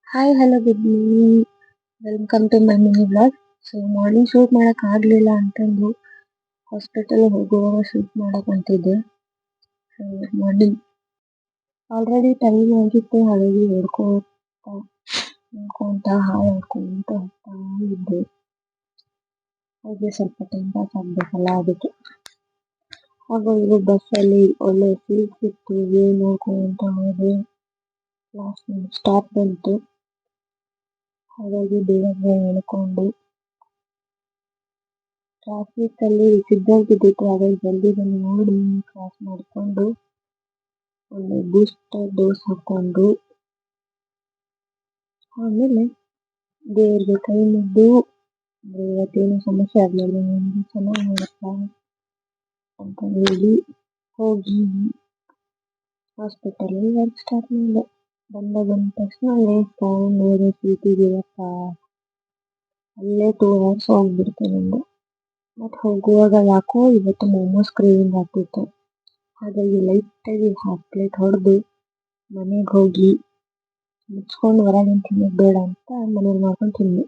Hi hello good morning welcome to my mini blog. So morning shoot ಮಾಡಕ್ ಆಗ್ಲಿಲ್ಲ ಅಂತಂದು hospital ಹೋಗುವಾಗ shoot ಮಾಡಕ್ ಅಂತಿದ್ದೆ. ಸೊ ಮಾರ್ನಿಂಗ್ ಆಲ್ರೆಡಿ ಟೈಮ್ ಆಗಿತ್ತು, ಹಾಗಾಗಿ ನೋಡ್ಕೊಂತ ಹಾಡ್ಕೊಂತ ಹೋಗ್ತಾ ಇದ್ದೆ. ಹಾಗೆ ಸ್ವಲ್ಪ ಟೈಮ್ ಪಾಸ್ ಆಗ್ಬೇಕಲ್ಲ, ಅದಕ್ಕೆ ಹಾಗಾಗಿ ಬಸ್ಸಲ್ಲಿ ಒಳ್ಳೆ ಸೀಟ್ ಸಿಕ್ತು, ವ್ಯೂ ನೋಡ್ಕೊಂತ ಹೋದೆ. ಲಾಸ್ಟ್ ಸ್ಟಾಪ್ ಬಂತು, ಹಾಗಾಗಿ ಬೇಗ ಹೇಳ್ಕೊಂಡು ಟ್ರಾಫಿಕ್ ಅಲ್ಲಿ ಸಿಗ್ನಲ್ ಬಿದ್ದಿತ್ತು. ಹಾಗಾಗಿ ಜಲ್ದಿ ಬಂದು ನೋಡಿ ಕ್ರಾಸ್ ಮಾಡಿಕೊಂಡು ಒಂದು ಬೂಸ್ಟರ್ ಡೋಸ್ ಹಾಕೊಂಡು ಆಮೇಲೆ ದೇವ್ರಿಗೆ ಕೈ ಮುದ್ದು ಇವತ್ತೇನು ಸಮಸ್ಯೆ ಆಗ್ಲಿಲ್ಲ, ನಿಮ್ಗೆ ಚೆನ್ನಾಗಿ ಮಾಡುತ್ತಾ ಅಂತ ಹೇಳಿ ಹೋಗಿ ಹಾಸ್ಪಿಟಲ್ ವರ್ಕ್ ಸ್ಟಾರ್ಟ್ ಮಾಡಿದೆ. ಬಂದ ತಕ್ಷಣ ನೋಡೋ ಸೀಟಿದೆಯಪ್ಪ, ಅಲ್ಲೇ 2 hours ಹೋಗ್ಬಿಡ್ತೆ ನಂದು. ಮತ್ತು ಹೋಗುವಾಗ ಯಾಕೋ ಇವತ್ತು ಮೋಮೋಸ್ ಕ್ರೇವಿಂಗ್ ಆಗ್ತಿತ್ತು. ಹಾಗಾಗಿ ಲೈಟಾಗಿ 1/2 plate ಹೊಡೆದು ಮನೆಗೆ ಹೋಗಿ ಮುಚ್ಕೊಂಡು ಹೊರಗಿನ ತಿನ್ನೋದು ಬೇಡ ಅಂತ ಮನೇಲಿ ಮಾಡ್ಕೊಂಡು ತಿಂದೆ.